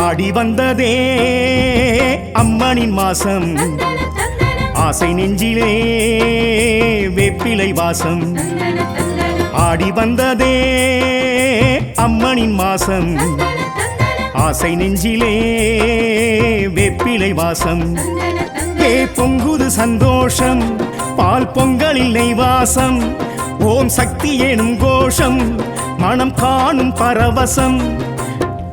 ஆடி வந்ததே அம்மனின் மாசம் ஆசை நெஞ்சிலே வேப்பிலை வாசம் ஆடி வந்ததே அம்மனின் மாசம் ஆசை நெஞ்சிலே வேப்பிலை வாசம் பொங்குது சந்தோஷம் பால் பொங்கலில் நெய் வாசம் ஓம் சக்தி எனும் கோஷம் மனம் காணும் பரவசம்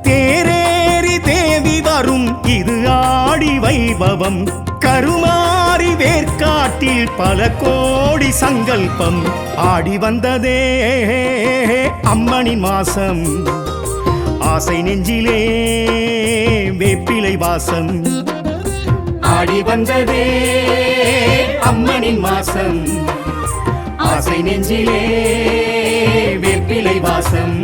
தேரேறி தேவி வரும் இது ஆடி வைபவம் கருமாறி வேர்க்காட்டில் பல கோடி சங்கல்பம் ஆடி வந்ததே அம்மனின் மாசம் ஆசை நெஞ்சிலே வேப்பிலை வாசம் ஆடி வந்ததே அம்மனின் மாசம் ஆசை நெஞ்சிலே வேப்பிலை வாசம்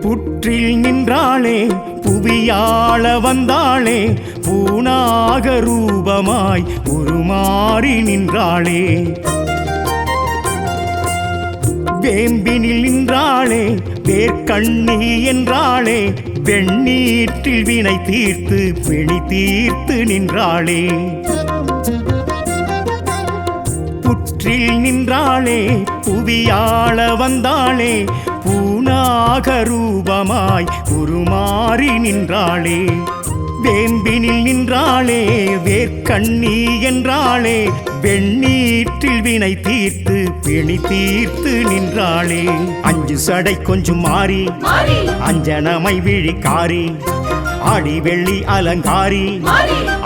புற்றில் நின்றாளே புவியாள வந்தாளே பூனாக ரூபமாய் உருமாறி நின்றாளே வேம்பினில் நின்றாளே வேர்க்கண்ணி என்றாளே வெண்ணீற்றில் வினை தீர்த்து பிணி தீர்த்து நின்றாளே புற்றில் நின்றாளே புவியாள வந்தாளே பூனாக ரூபமாய் உருமாறி நின்றாளே வேம்பினில் நின்றாளே வேர்க்கண்ணி என்றாளே வெண்ணீற்றில் வினை தீர்த்து பிணி தீர்த்து நின்றாளே அஞ்சு சடை கொஞ்சம் மாறி அஞ்சனமை விழிக்காரி ஆடி வெள்ளி அலங்காரி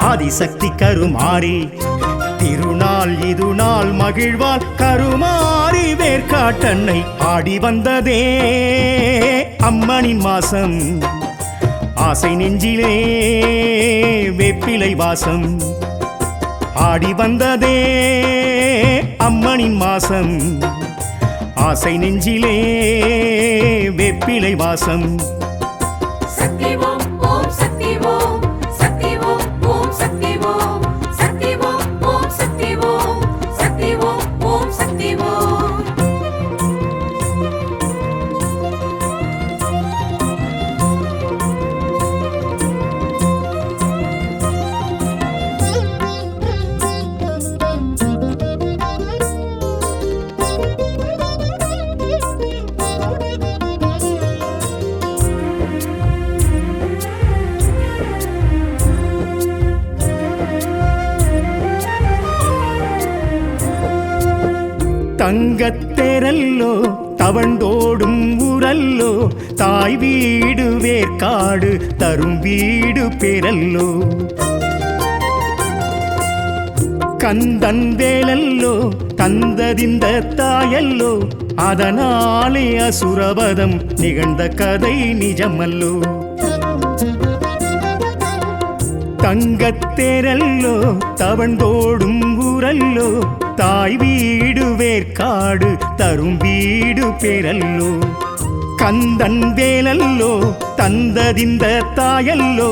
ஆதிசக்தி கருமாறி திருநாள் இது நாள் மகிழ்வால் கருமாறி வேர்க்காட்டன்னை ஆடி வந்ததே அம்மனின் மாசம் ஆசை நெஞ்சிலே வேப்பிலை வாசம் ஆடி வந்ததே அம்மனின் மாசம் ஆசை நெஞ்சிலே வேப்பிலை வாசம் தங்கத்தேரல்லோ தவண்டோடும் ஊரல்லோ தாய் வீடு வேர்க்காடு தரும் வீடு பேரல்லோ கந்தன் வேலல்லோ தந்ததிந்த தாயல்லோ அதனாலே அசுரவதம் நிகழ்ந்த கதை நிஜமல்லோ தங்கத்தேரல்லோ தவண்டோடும் ஊரல்லோ தாய் வீடு வேர்க்காடு தரும் வீடு பேரல்லோ கந்தன் வேலல்லோ தந்ததிந்த தாயல்லோ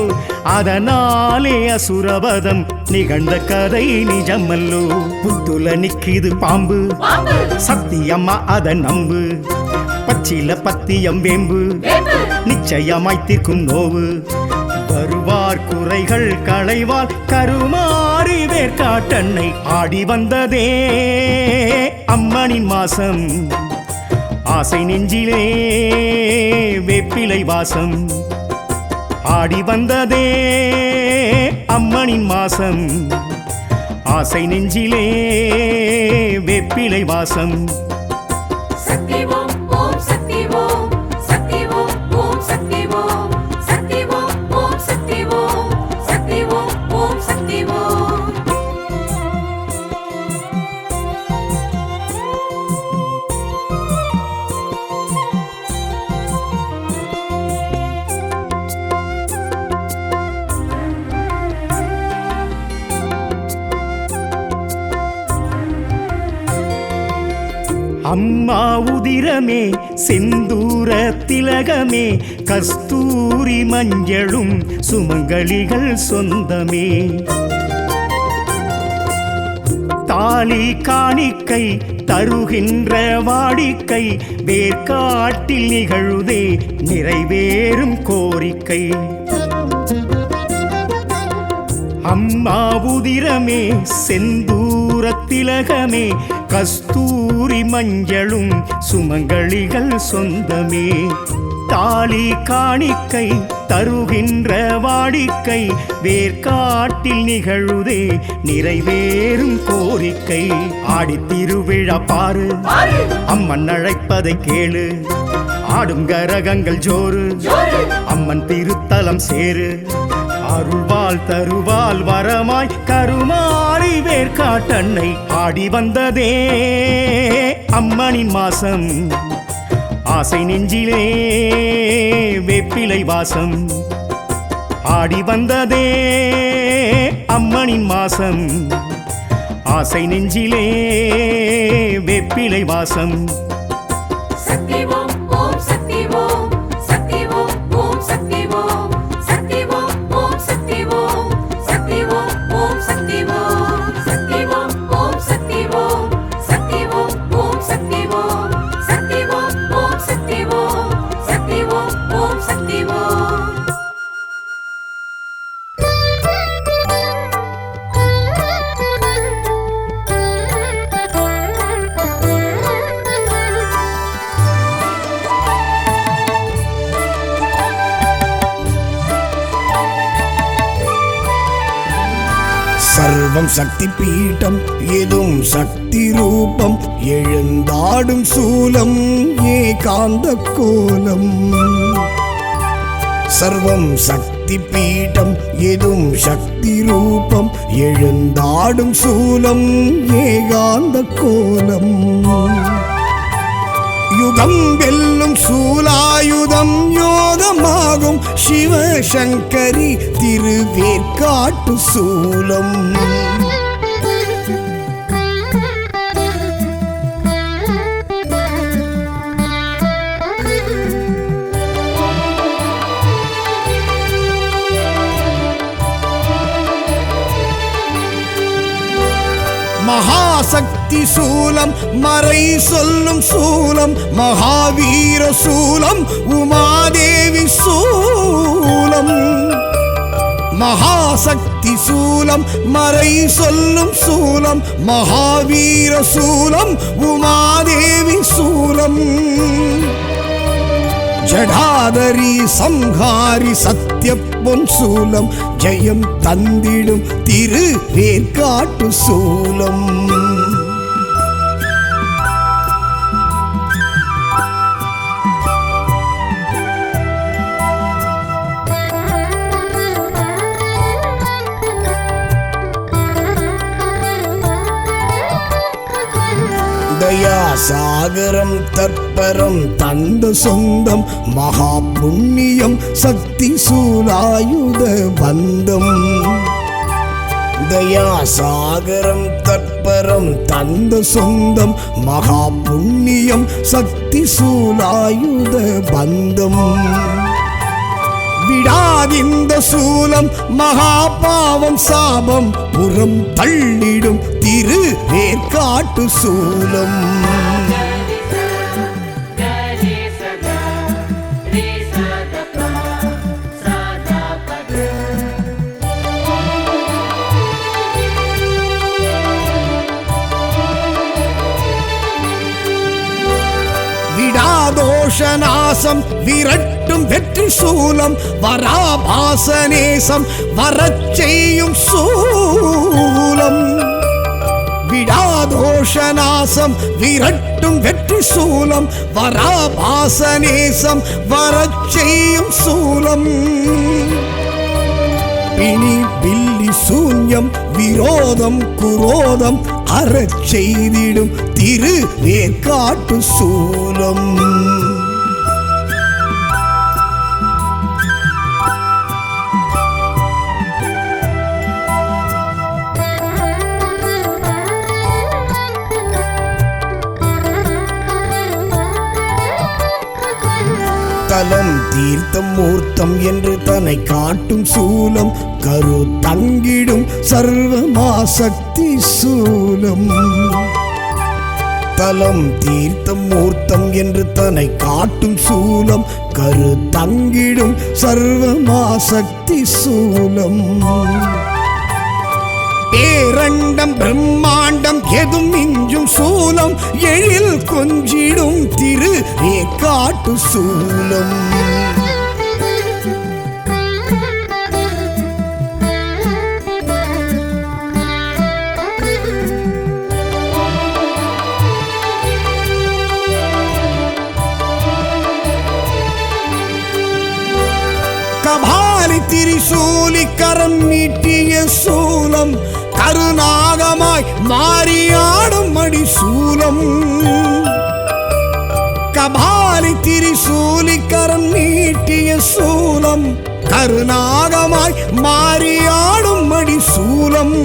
அதனாலே அசுரவதம் நிகழ்ந்த கதை நிஜமல்லோ புத்துல நிக்கிது பாம்பு சத்தியம்மா அத நம்பு பச்சில பத்தியம் வேம்பு நிச்சயமாய் தீர்க்கும் நோவு வருவார் குறைகள் களைவால் கருமாறி வேர்க்காட்டன்னை ஆடி வந்ததே அம்மனின் மாசம் ஆசை நெஞ்சிலே வேப்பிலை வாசம் ஆடி வந்ததே அம்மனின் மாசம் ஆசை நெஞ்சிலே வேப்பிலை வாசம் அம்மா உதிரமே செந்தூர திலகமே கஸ்தூரி மஞ்சளும் சுமங்கலிகள் சொந்தமே தாலி காணிக்கை தருகின்ற வாடிக்கை வேர்க்காட்டில் நிகழுதே நிறைவேறும் கோரிக்கை அம்மா உதிரமே செந்தூர திலகமே கஸ்தூரி மஞ்சளும் சுமங்கலிகள் சொந்தமே தாலி காணிக்கை தருகின்ற வாடிக்கை வேர்க்காட்டில் நிகழுதே நிறைவேறும் கோரிக்கை ஆடித்திருவிழா பாரு அம்மன் அழைப்பதை கேளு ஆடும் கரகங்கள் ஜோறு அம்மன் திருத்தலம் சேரு அருள்வாள் தருவாள் வரமாய் கருமாறி வேர்க்காட்டன்னை ஆடி வந்ததே அம்மனின் மாசம் ஆசை நெஞ்சிலே வேப்பிலை வாசம் ஆடி வந்ததே அம்மனின் மாசம் ஆசை நெஞ்சிலே வேப்பிலை வாசம் சர்வம் சக்தி பீட்டம் எதும் சக்தி ரூபம் எழுந்தாடும் சூலம் ஏகாந்த கோலம் சர்வம் சக்தி பீட்டம் எதும் சக்தி ரூபம் எழுந்தாடும் சூலம் ஏகாந்த கோலம் யுகம் வெல்லும் சூலாயுதம் யோகமாகும் சிவசங்கரி திருவேற்காட்டு சூலம் மகாசக்தி சூலம் மறை சொல்லும் சூலம் மகாவீர சூலம் உமாதேவி சூலம் மகாசக்தி சூலம் மறை சொல்லும் சூலம் மகாவீர சூலம் உமாதேவி சூலம் ஜடாதரி சம்ஹாரி சத்ய பொன் சூலம் ஜெயம் தந்திடும் திருவேற்காட்டு சூலம் தயாசாகரம் தற்பரம் தந்த சொந்தம் மகா புண்ணியம் சக்தி சூலாயுத பந்தம் தயாசாகரம் தற்பரம் தந்த சொந்தம் மகா புண்ணியம் சக்தி சூலாயுத பந்தம் விடாதிந்த சூலம் மகா பாவம் சாபம் புறம் தள்ளிடும் திருவேற்காட்டு சூலம் விடாதோஷநாசம் விரட்டும் வெற்றி சூலம் வராபாசநேசம் வரச் செய்யும் சூலம் விடாதோஷநாசம் விரட்டும் வெற்றி சூலம் வராபாசநேசம் வரச் செய்யும் சூலம் பிணி பில்லி சூன்யம் விரோதம் குரோதம் அறச் செய்திடும் திருவேற்காட்டு சூலம் தீர்த்தம் மூர்த்தம் என்று தன்னை காட்டும் சூலம் கரு தங்கிடும் சர்வமாசக்தி சூலம் தலம் தீர்த்தம் மூர்த்தம் என்று தன்னை காட்டும் சூலம் கரு தங்கிடும் சர்வமாசக்தி சூலம் பேரண்டம் பிரம்மாண்டம் எதும் மிஞ்சும் சூலம் எழில் கொஞ்சிடும் திரு ஏற்காட்டு சூலம் கபாலி திரிசூலி கரம் நீட்டிய சூலம் கருநாகமாய் மாறியாடும் மடி சூலம் கபாலி திரிசூலி கரம் நீட்டிய சூலம் கருநாகமாய் மாறியாடும் மடி சூலம்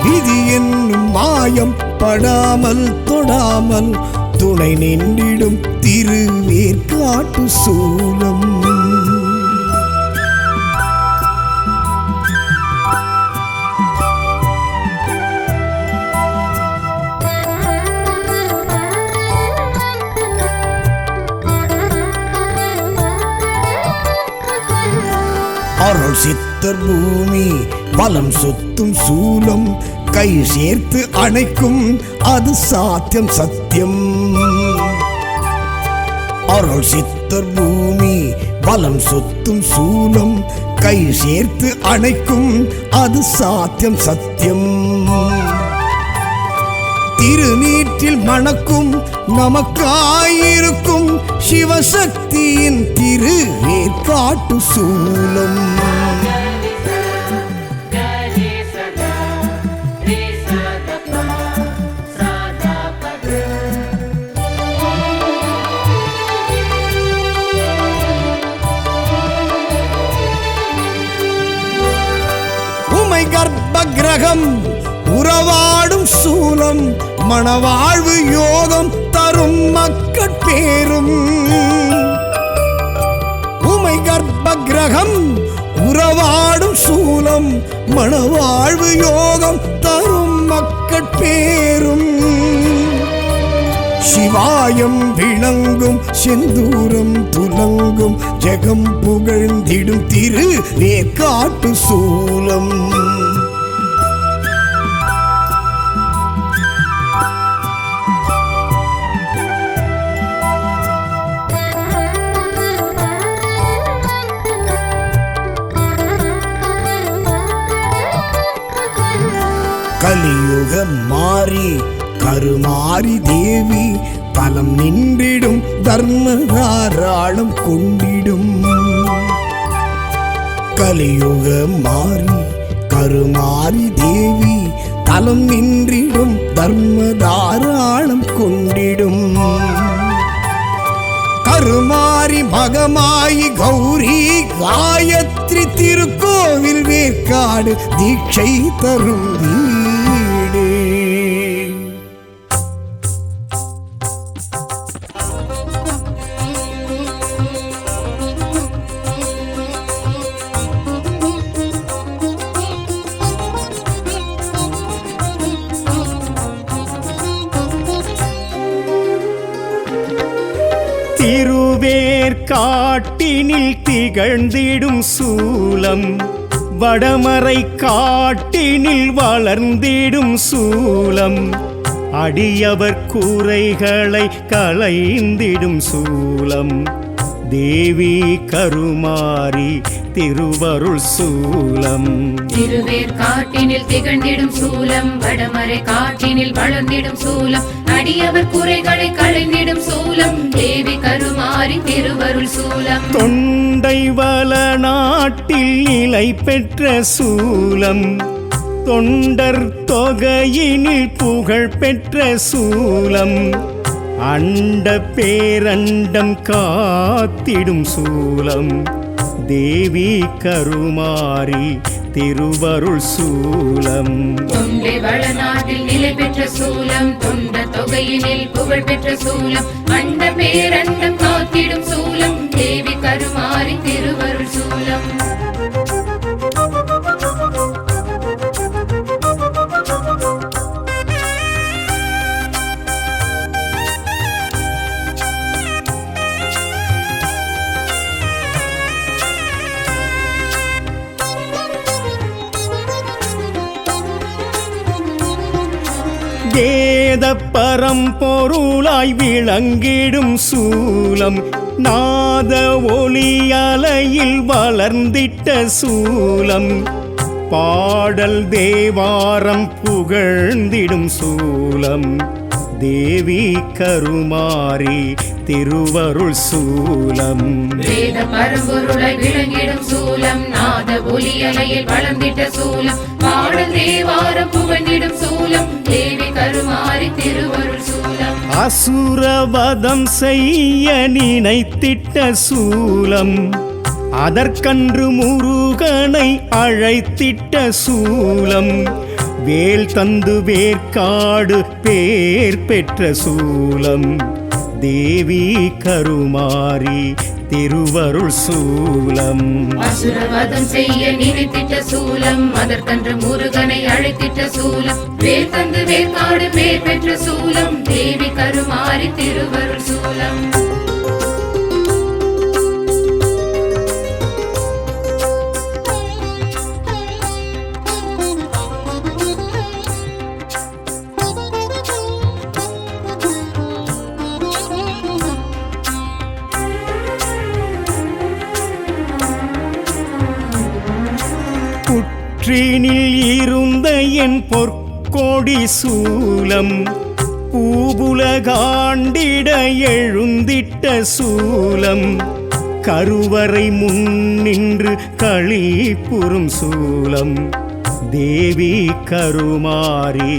விதி என்னும் மாயம் படாமல் தொடாமல் துணை நின்றிடும் திருவேற்காட்டு சூலம் அருள் சித்தர் பூமி வலம் சுத்தும் சூலம் கை சேர்த்து அணைக்கும் அது சாத்தியம் சத்தியம் அருள் சித்தர் பூமி வலம் சுத்தும் சூலம் கை சேர்த்து அணைக்கும் அது சாத்தியம் சத்தியம் திருநீற்றில் மணக்கும் நமக்காயிருக்கும் சிவசக்தியின் திரு ஏற்காட்டு சூலம் கர்ப்பகிரகம் உறவாடும் சூலம் மணவாழ்வு யோகம் தரும் மக்கட்பேரும் உமை கர்ப்பகிரகம் உறவாடும் சூலம் மணவாழ்வு யோகம் தரும் மக்கட்பேரும் சிவாயம் விளங்கும் செந்தூரம் துலங்கும் ஜெகம் புகழ்ந்திடும் திரு ஏற்காட்டு சூலம் கலியுகம் மாறி கருமாரி தேவி தலம் நின்றிடும் தர்மதாராளம் கொண்டிடும் கலியுக மாறி கருமாரி தேவி தலம் நின்றிடும் தர்மதாராளம் கொண்டிடும் கருமாரி மகமாயி கௌரி காயத்ரி திருக்கோவில் வேற்காடு தீட்சை தரும் வீடு திருவேற்காட்டினில் திகழ்ந்திடும் சூலம் வடமறை காட்டினில் வளர்ந்திடும் சூலம் அடியவர் கூரைகளை களைந்திடும் சூலம் தேவி கருமாரி திருவருள் சூலம் திருவேற்காட்டினில் திகழ்ந்திடும் சூலம் வடமறை காட்டினில் வளர்ந்திடும் சூலம் அடியவர் குறைகளை களைந்திடும் சூலம் தேவி கருமாரி திருவருள் சூலம் தொண்டை வள நாட்டில் நிலை பெற்ற சூலம் தொண்டர் தொகையினில் புகழ் பெற்ற சூலம் அண்ட பேரண்டம் காத்திடும் சூலம் தேவி கருமாரி திருவருள் சூலம் தொண்டை வளநாட்டில் நிலை பெற்ற சூலம் தொண்ட தொகையினில் புகழ் பெற்ற சூலம் அண்ட பேரண்டம் காத்திடும் ஏற்றிடும் சூலம் தேவி கருமாரி திருவருள் சூலம் வேத பரம்பொருளாய் விளங்கிடும் சூலம் நாத ஒலி அலையில் வளர்ந்திட்ட சூலம் பாடல் தேவாரம் புகழ்ந்திடும் சூலம் தேவி கருமாரி திருவருள் சூலம் வேத பரம்பொருளாய் விளங்கிடும் சூலம் நாத ஒலி அலையில் வளர்ந்திட்ட சூலம் பாடல் தேவாரம் புகழ்ந்திடும் சூலம் தேவி கருமாரி திருவருள் சூலம் அசுரவதம் செய்ய நினைத்திட்ட சூலம் அதற்கன்று முருகனை அழைத்திட்ட சூலம் வேல் தந்து வேர்க்காடு பேர் பெற்ற சூலம் தேவி கருமாரி திருவருள் சூலம் அசுரவதம் செய்ய நினைத்திட்ட சூலம் அதற்கன்று முருகனை அழைத்திட்ட சூலம் வேல் தந்து வேர்க்காடு பேர் பெற்ற சூலம் தேவி கருமாரி திருவருள் சூலம் புற்றினில் இருந்த என் பொற்கோடி சூலம் பூபுலகாண்டிட எழுந்திட்ட சூலம் கருவறை முன்னின்று களிப்புறும் சூலம் தேவி கருமாரி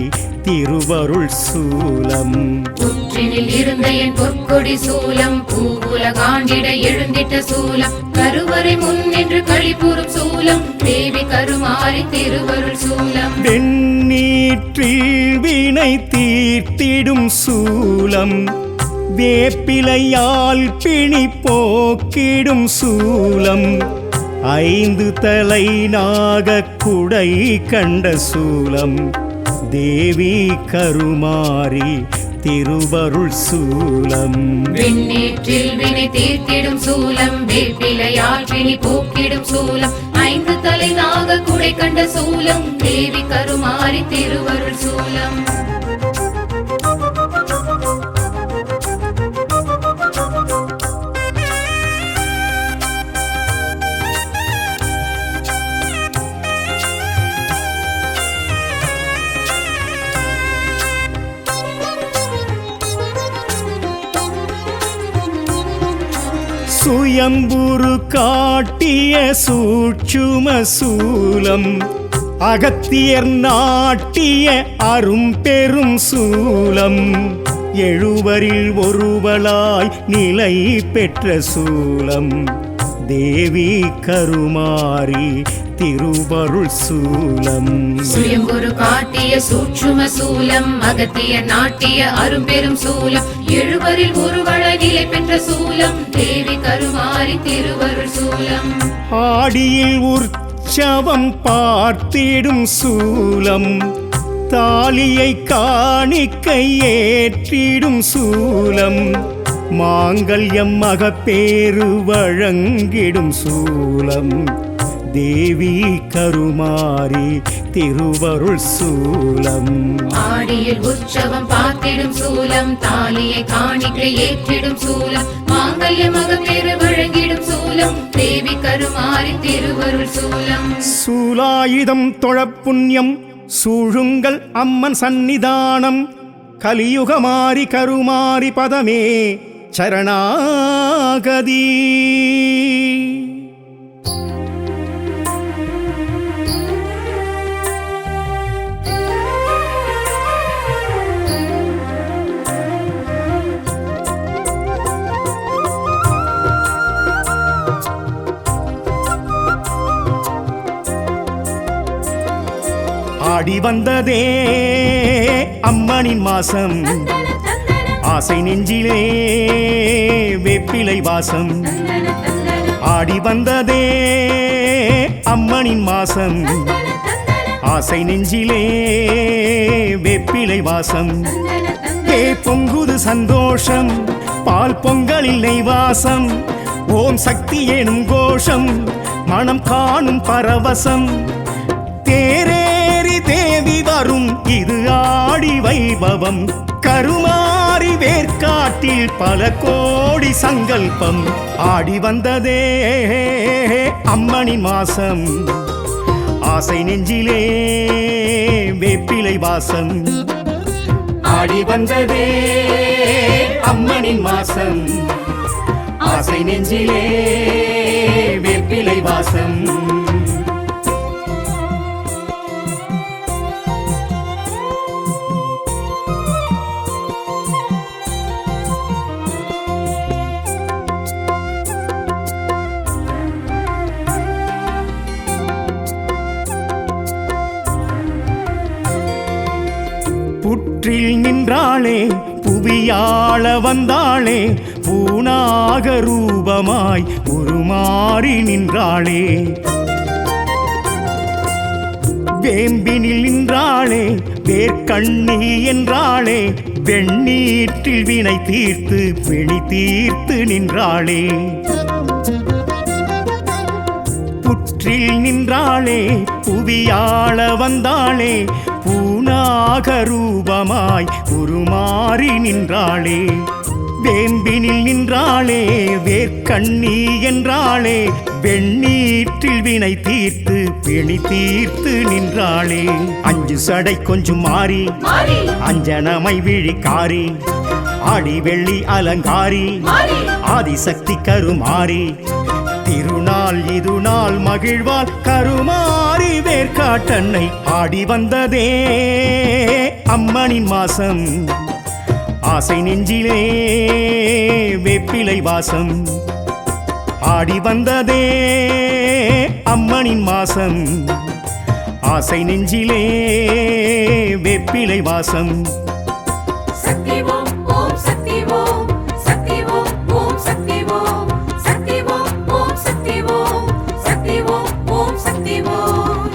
திருவருள் சூலம் புற்றினில் இருந்த என் பொற்கொடி சூலம் பூவுலகாண்டிட எழுந்திட்ட சூலம் கருவறை முன்னின்று களிப்புறும் சூலம் தேவி கருமாரி திருவருள் சூலம் வெண்ணீற்றில் வினை தீர்த்திடும் சூலம் வேப்பிலையால் பிணி போக்கிடும் சூலம் 5 தலை நாகக் குடை கண்ட சூலம் தேவி கருமாரி திருவருள் சூலம் விண்ணேற்றில் வினை தீர்த்திடும் சூலம் வேப்பிலையால் பிணி போக்கிடும் சூலம் 5 தலை நாக குடை கண்ட சூலம் தேவி கருமாரி திருவருள் சூலம் சுயம்புரு காட்டிய சூட்சும சூலம் அகத்தியர் நாட்டிய அரும்பெரும் சூலம் எழுவரில் ஒருவளாய் நிலை பெற்ற சூலம் தேவி கருமாரி திருவருள் சூலம் சுயம்புரு காட்டிய சூட்சும சூலம் அகத்திய நாட்டிய அரும்பெரும் சூலம் எழுவரில் ஒருவள நிலை பெற்ற சூலம் தேவி கருமாரி திருவருள் சூலம் ஆடியில் உற்சவம் பார்த்திடும் சூலம் தாலியை காணிக்கை ஏற்றிடும் சூலம் மாங்கல்யம் மகப்பேறு வழங்கிடும் சூலம் தேவி கருமாரி திருவருள் சூலம் ஆடியில் உற்சவம் பார்த்திடும் சூலம் தாலியை காணிக்கை ஏற்றிடும் சூலம் மாங்கல்ய மகப்பேறு வழங்கிடும் சூலம் தேவி கருமாரி திருவருள் சூலம் சூலாயுதம் தொழப்புண்ணியம் சூழுங்கள் அம்மன் சந்நிதானம் கலியுகமாரி கருமாரி பதமே சரணாகதி ஆடி வந்ததே அம்மனின் மாசம் ஆசை நெஞ்சிலே வேப்பிலை வாசம் ஆடி வந்ததே அம்மனின் மாசம் ஆசை நெஞ்சிலே வேப்பிலை வாசம் பொங்குது சந்தோஷம் பால் பொங்கலில் நெய் வாசம் ஓம் சக்தி எனும் கோஷம் மனம் காணும் பரவசம் தேரேறி தேவி வரும் இது ஆடி வைபவம் கருமாறி வேர்க்காட்டில் பல கோடி சங்கல்பம் ஆடி வந்ததே அம்மனின் மாசம் ஆசை நெஞ்சிலே வேப்பிலை வாசம் ஆடி வந்ததே அம்மனின் மாசம் ஆசை நெஞ்சிலே வேப்பிலை வாசம் புற்றில் நின்றாளே புவியாள வந்தாளே பூனாக ரூபமாய் உருமாறி நின்றாளே வேம்பினில் நின்றாளே வேர்க்கண்ணி என்றாளே வெண்ணீற்றில் வினை தீர்த்து பிணி தீர்த்து நின்றாளே புற்றில் நின்றாளே புவியாள வந்தாளே பூனாக ரூபமாய் உருமாறி நின்றாளே வேம்பினில் நின்றாளே வேர்க்கண்ணி என்றாளே வெண்ணீற்றில் வினை தீர்த்து பிணி தீர்த்து நின்றாளே அஞ்சு சடை கொஞ்சம் மாறி அஞ்சனமை விழிக்காரி ஆடி வெள்ளி அலங்காரி ஆதிசக்தி கருமாறி திருநாள் இது நாள் மகிழ்வால் கருமாறி வேர்க்காட்டன்னை ஆடி வந்ததே அம்மனின் மாசம் ஆசை நெஞ்சிலே வேப்பிலை வாசம் ஆடி வந்ததே அம்மனின் மாசம் ஆசை நெஞ்சிலே வேப்பிலை வாசம் சக்தி ஓம் ஓம் சக்தி ஓம் சக்தி ஓம் ஓம் சக்தி ஓம் சக்தி ஓம் ஓம் சக்தி ஓம் சக்தி ஓம் ஓம் சக்தி ஓம்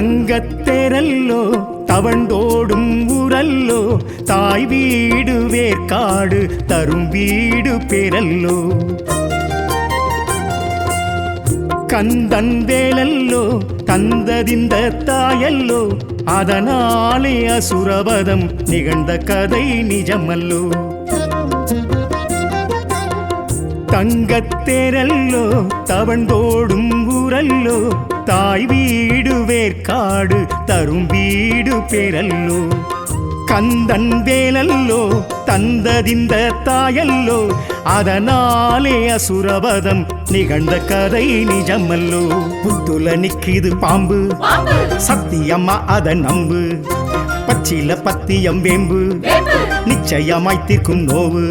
தங்கத்தேரல்லோ தவண்டோடும் ஊரல்லோ தாய் வீடு வேர்க்காடு தரும் வீடு பேரல்லோ கந்தன் வேலல்லோ தந்ததிந்த தாயல்லோ அதனாலே அசுரவதம் நிகழ்ந்த கதை நிஜமல்லோ தங்கத்தேரல்லோ தவண்டோடும் ஊரல்லோ தாய் வீடு வேர்க்காடு தரும் வீடு பேரல்லோ கந்தன் வேலல்லோ தந்ததிந்த தாயல்லோ அதனாலே அசுரவதம் நிகழ்ந்த கதை நிஜமல்லோ புத்துல நிக்கிது பாம்பு சத்தியம்மா அத நம்பு பச்சில பத்தியம் வேம்பு நிச்சயமாய் தீர்க்கும் நோவு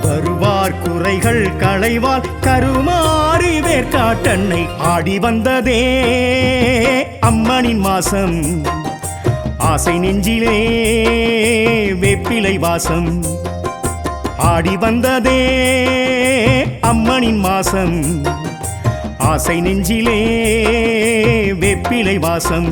வருவார் குறைகள் களைவால் கருமாறி வேர்க்காட்டன்னை ஆடி வந்ததே அம்மனின் மாசம் ஆசை நெஞ்சிலே வேப்பிலை வாசம் ஆடி வந்ததே அம்மனின் மாசம் ஆசை நெஞ்சிலே வேப்பிலை வாசம்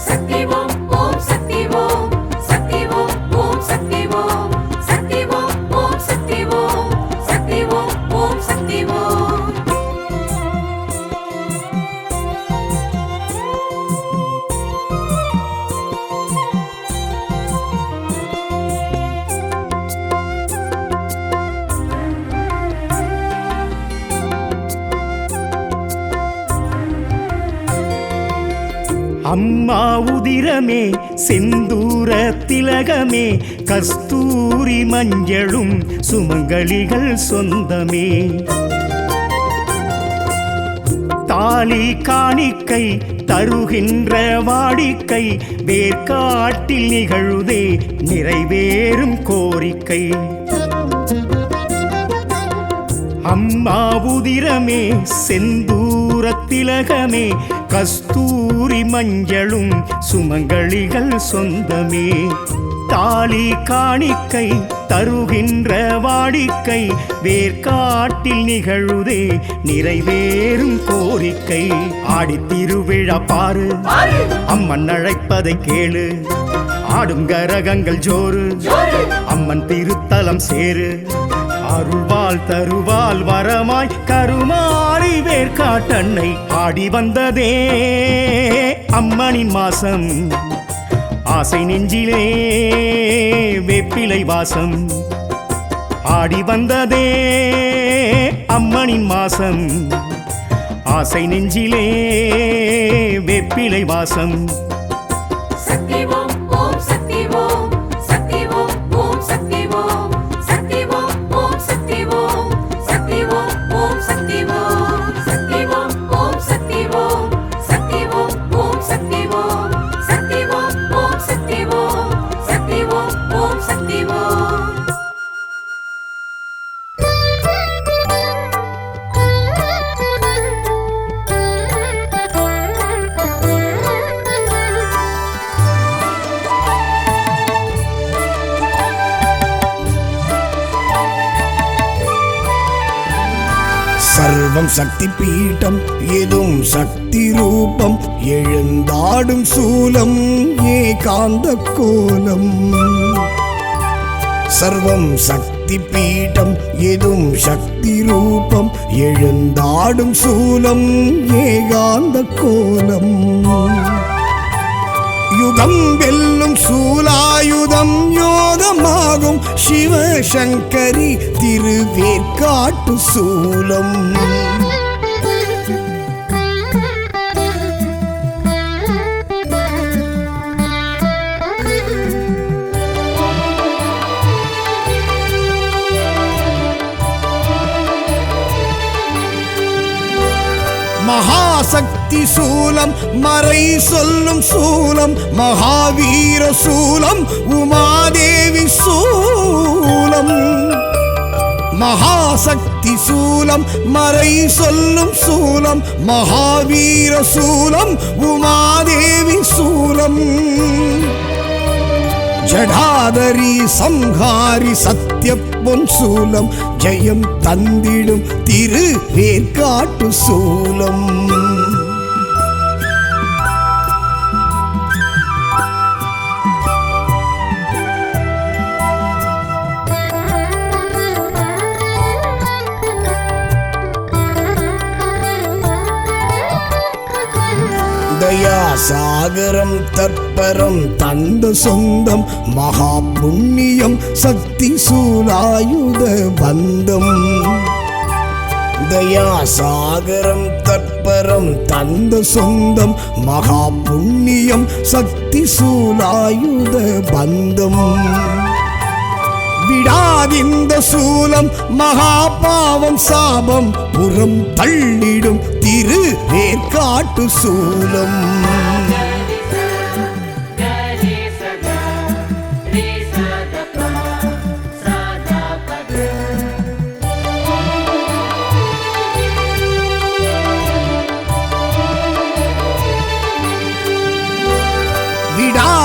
சக்தி ஓம் ஓம் சக்தி ஓம் சக்தி ஓம் ஓம் சக்தி ஓம் சக்தி ஓம் ஓம் சக்தி ஓம் சக்தி ஓம் ஓம் சக்தி ஓம் அம்மா உதிரமே செந்தூர செந்தூர திலகமே கஸ்தூரி மஞ்சளும் சுமங்கலிகள் சொந்தமே தாலி காணிக்கை தருகின்ற வாடிக்கை வேர்க்காட்டில் நிகழுதே நிறைவேறும் கோரிக்கை அம்மா உதிரமே செந்தூர திலகமே கஸ்தூரி மஞ்சளும் சுமங்கலிகள் சொந்தமே தாலி காணிக்கை தருகின்ற வாடிக்கை வேர்க்காட்டில் நிகழுதே நிறைவேறும் கோரிக்கை ஆடித்திருவிழா பாரு அம்மன் அழைப்பதை கேளு ஆடும் கரகங்கள் ஜோறு அம்மன் திருத்தலம் சேரு அருள்வாள் தருவாள் வரமாய் கருமாறி வேர்க்காட்டன்னை ஆடி வந்ததே அம்மனின் மாசம் ஆசை நெஞ்சிலே வேப்பிலை வாசம் ஆடி வந்ததே அம்மனின் மாசம் ஆசை நெஞ்சிலே வேப்பிலை வாசம் சக்தி ஓம் ஓம் சக்தி ஓம் சக்தி ஓம் ஓம் சக்தி ஓம் சக்தி ஓம் ஓம் சக்தி ஓம் சக்தி ஓம் ஓம் சக்தி ஓம் சக்தி ஓம் ஓம் சக்தி ஓம் சக்தி ஓம் ஓம் சக்தி ஓம் சக்தி ஓம் ஓம் சக்தி ஓம் சக்தி ஓம் ஓம் சக்தி ஓம் சர்வம் சக்தி பீட்டம் எதும் சக்தி ரூபம் எழுந்தாடும் சூலம் ஏகாந்த கோலம் சர்வம் சக்தி பீட்டம் எதும் சக்தி ரூபம் எழுந்தாடும் சூலம் ஏகாந்த கோலம் யுகம் வெல்லும் சூலாயுதம் யோகமாகும் சிவசங்கரி திருவேற்காட்டு சூலம் மகாசக்தி சூலம் மறை சொல்லும் சூலம் மகாவீர சூலம் உமாதேவி சூலம் மகாசக்தி சூலம் மறை சொல்லும் சூலம் மகாவீர சூலம் உமாதேவி சூலம் ஜடாதரி சம்ஹாரி சத்ய பொன் சூலம் ஜெயம் தந்திடும் திருவேற்காட்டு சூலம் தயா சாகரம் தற்பரம் தந்த சொந்தம் மகா புண்ணியம் சக்தி சூலாயுத பந்தம் தயா சாகரம் தற்பரம் தந்த சொந்தம் மகா புண்ணியம் சக்தி சூலாயுத பந்தம் விடாதிந்த சூலம் மகா பாவம் சாபம் புறம் தள்ளிடும் திருவேற்காட்டு சூலம்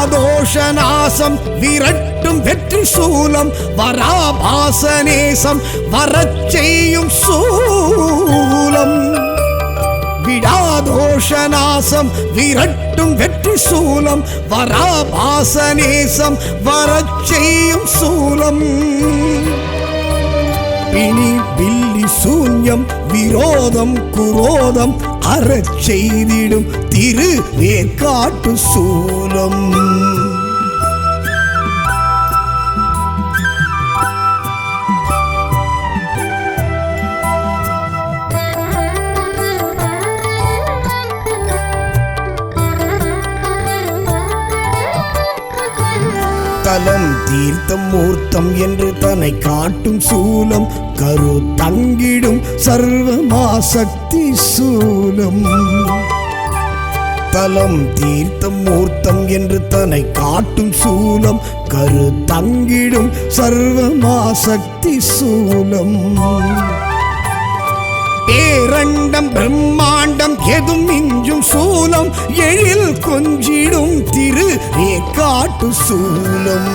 விடாதோஷநாசம் விரட்டும் வெற்றி சூலம் வராபாசநேசம் வரச் செய்யும் சூலம் விடாதோஷநாசம் விரட்டும் வெற்றி சூலம் வராபாசநேசம் வரச் செய்யும் சூலம் பிணி பில்லி சூன்யம் விரோதம் குரோதம் அறச் செய்திடும் திருவேற்காட்டு சூலம் தலம் தீர்த்தம் மூர்த்தம் என்று தன்னை காட்டும் சூலம் கரு தங்கிடும் சர்வமாசக்தி சூலம். தலம் தீர்த்தம் மூர்த்தம் என்று தன்னை காட்டும் சூலம் கரு தங்கிடும் சர்வமாசக்தி சூலம். பேரண்டம் பிரம்மாண்டம் எதும் மிஞ்சும் சூலம் எழில் கொஞ்சிடும் திரு ஏற்காட்டு சூலம்.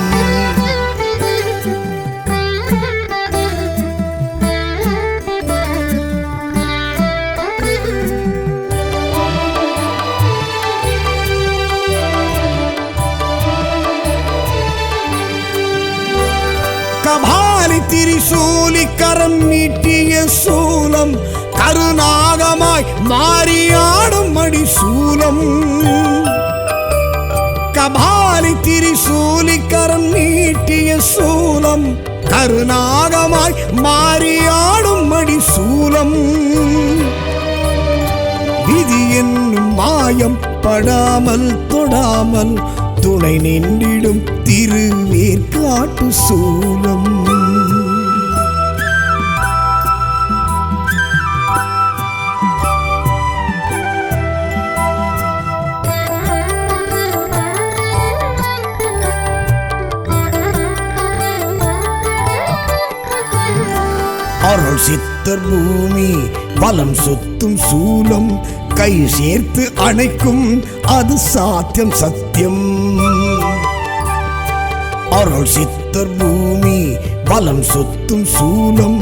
கபாலி திரிசூலி கரம் நீட்டிய சூலம் கருநாகமாய் மாறியாடும் மடி சூலம். கபாலி திரிசூலி கரம் நீட்டிய சூலம் கருநாகமாய் மாறியாடும் மடி சூலம். விதி என்னும் மாயம் படாமல் தொடாமல் துணை நின்றிடும் திருவேற்காட்டு சூலம். அருள் சித்தர் பூமி வலம் சுத்தும் சூலம் கை சேர்த்து அணைக்கும் அது சாத்தியம் சத்தியம். அருள் சித்தர் பூமி வலம் சுத்தும் சூலம்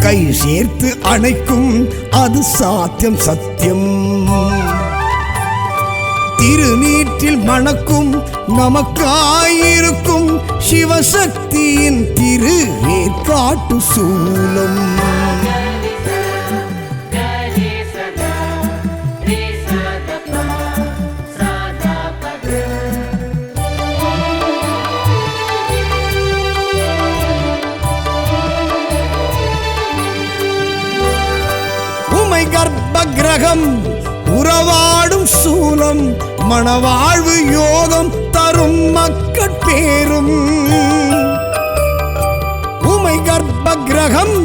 கை சேர்த்து அணைக்கும் அது சாத்தியம் சத்தியம். திருநீற்றில் மணக்கும் நமக்காயிருக்கும் சிவசக்தியின் திரு ஏற்காட்டு சூலம். உமை கர்ப்ப கிரகம் உறவாடும் சூலம் மணவாழ்வு யோகம் தரும் மக்கட்பேரும். உமை கர்ப்ப கிரகம்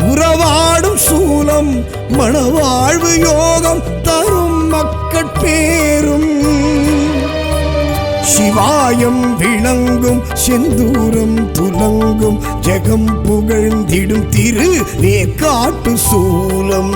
உறவாடும் சூலம் மணவாழ்வு யோகம் தரும் மக்கட்பேரும். சிவாயம் விளங்கும் செந்தூரம் துலங்கும் ஜெகம் புகழ்ந்திடும் திரு ஏற்காட்டு சூலம்.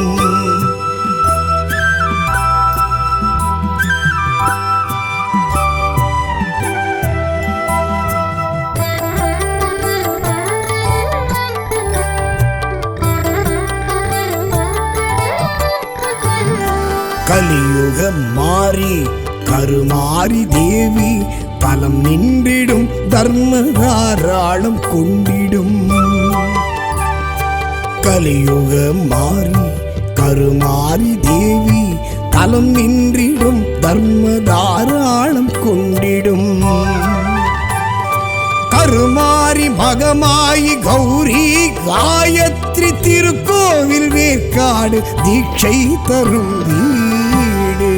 கலியுகம் மாறி கருமாரி தேவி தலம் நின்றிடும் தர்மதாராளம் கொண்டிடும். கலியுகம் மாறி கருமாரி தேவி தலம் நின்றிடும் தர்மதாராளம் கொண்டிடும். கருமாரி மகமாயி கௌரி காயத்ரி திருக்கோவில் வேற்காடு தீட்சை தரும் வீடு.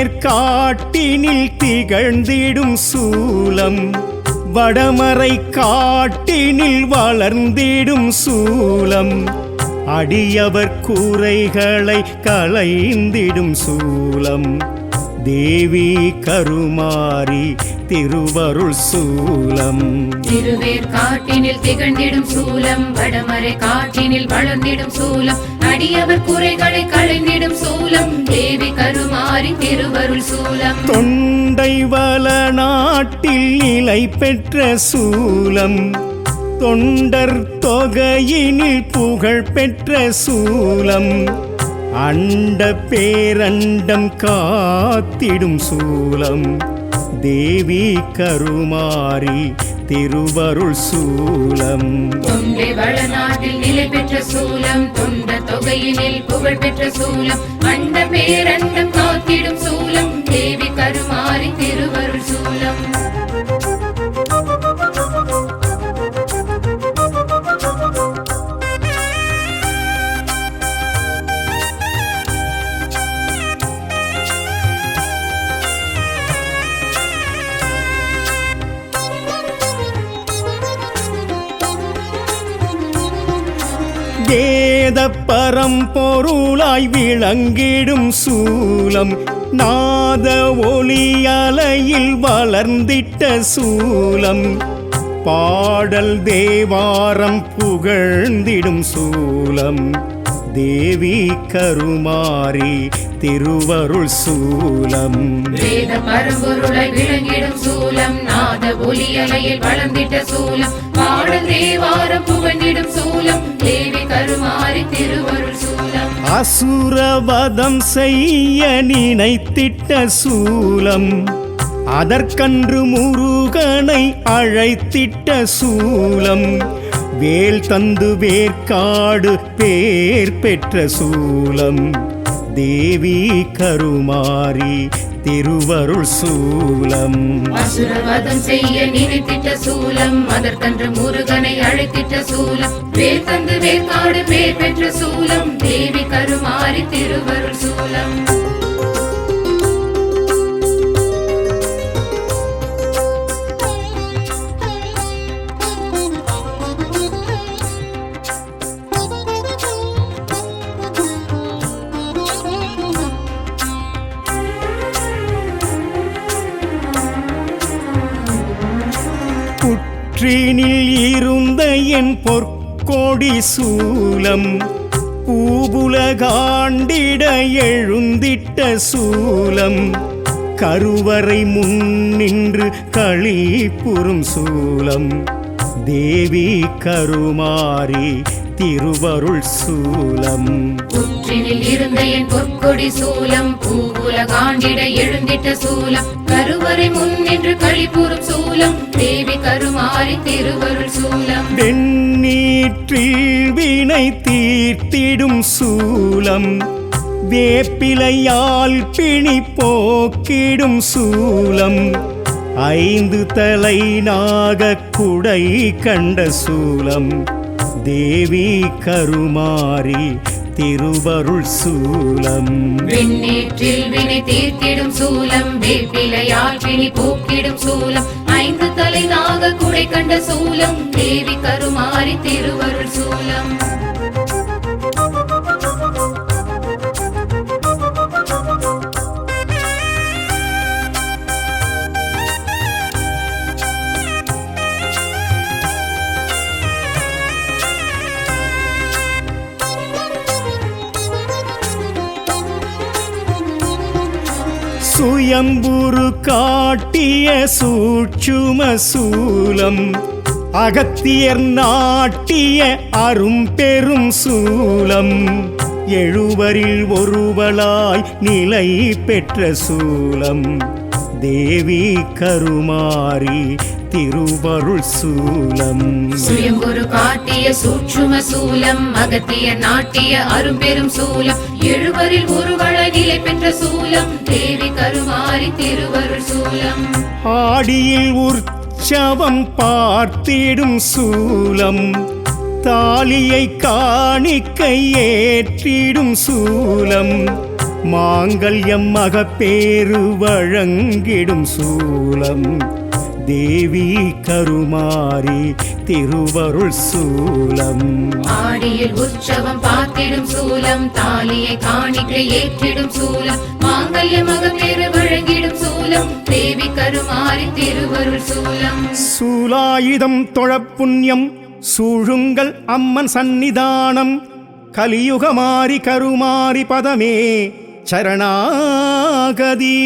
திருவேற்காட்டினில் திகழ்ந்திடும் சூலம் வடமறை காட்டினில் வளர்ந்திடும் சூலம் அடியவர் கூரைகளை களைந்திடும் சூலம் தேவி கருமாரி திருவருள் சூலம். திருவேற்காட்டினில் திகழ்ந்திடும் சூலம் வடமறை காட்டினில் வளர்ந்திடும் சூலம் அடியவர் குறைகளை களைந்திடும் சூலம் தேவி கருமாரி திருவருள் சூலம். தொண்டை வள நாட்டில் நிலை பெற்ற சூலம் தொண்டர் தொகையினில் புகழ் பெற்ற சூலம் அண்ட பேரண்டம் காத்திடும் சூலம் தேவி கருமாரி திருவருள் சூலம். தொண்டை வளநாட்டில் நிலை பெற்ற சூலம் தொண்ட தொகையினில் புகழ் பெற்ற சூலம் அண்ட பேரண்டம் வேத பரம்பொருளாய் விளங்கிடும் சூலம் நாத ஒலி அலையில் வளர்ந்திட்ட சூலம் பாடல் தேவாரம் புகழ்ந்திடும் சூலம் தேவி கருமாரி திருவருள் சூலம் வேத பரம்பொருளாய் விளங்கிடும் சூலம் நாத ஒலி அலையில் வளர்ந்திட்ட சூலம் பாடல் தேவாரம் புகழ்ந்திடும் சூலம் தேவி கருமாரி திருவருள் சூலம் அசுரவதம் செய்ய நினைத்திட்ட சூலம் அதற்கன்று முருகனை அழைத்திட்ட சூலம் வேல் தந்து வேர்க்காடு பேர் பெற்ற சூலம் தேவி கருமாரி திருவருள் சூலம் அசுரவதம் செய்ய நினைத்திட்ட சூலம் அதற்கன்று முருகனை அழைத்திட்ட சூலம் வேல் தந்து வேர்க்காடு பேர் பெற்ற சூலம் தேவி கருமாரி திருவருள் சூலம் புற்றினில் இருந்த என் பொற்கொடி சூலம் பூபுலகாண்டிட எழுந்திட்ட சூலம் கருவறை முன்னின்று களிப்புறும் சூலம் தேவி கருமாரி திருவருள் சூலம் புற்றினில் இருந்த என் பொற்கொடி சூலம் பூவுலகாண்டிட எழுந்திட்ட சூலம் கருவறை முன்னின்று களிப்புறும் சூலம் தேவி கருமாரி திருவருள் சூலம் வெண்ணீற்றில் வினை தீர்த்திடும் சூலம் வேப்பிலையால் பிணி போக்கிடும் சூலம் 5 தலை நாகக் குடை கண்ட சூலம் தேவி கருமாரி திருவருள் சூலம் வெண்ணீற்றில் வினை தீர்த்திடும் சூலம் வேப்பிலையால் பிணி போக்கிடும் சூலம் 5 தலை நாக குடை கண்ட சூலம் தேவி கருமாரி திருவருள் சூலம் சுயம்புரு காட்டிய சூட்சும சூலம் அகத்தியர் நாட்டிய அரும்பெரும் சூலம் எழுவரில் ஒருவளாய் நிலை பெற்ற சூலம் தேவி கருமாரி திருவருள் சூலம் சுயம்புரு காட்டிய சூட்சும சூலம் அகத்திய நாட்டிய அரும்பெரும் சூலம் எழுவரில் ஒருவளாய் நிலை பெற்ற சூலம் தேவி கருமாரி திருவருள் சூலம் ஆடியில் உற்சவம் பார்த்திடும் சூலம் தாலியை காணிக்கை ஏற்றிடும் சூலம் மாங்கல்யம் மகப்பேறு வழங்கிடும் சூலம் தேவி கருமாரி திருவருள் சூலம் ஆடியில் உற்சவம் பார்த்திடும் சூலம் தாலியை காணிக்கை ஏற்றிடும் சூலம் மாங்கல்ய மகப்பேறு வழங்கிடும் சூலம் தேவி கருமாரி திருவருள் சூலம் சூலாயுதம் தொழப்புண்ணியம் சூழுங்கள் அம்மன் சந்நிதானம் கலியுகமாரி கருமாரி பதமே சரணாகதி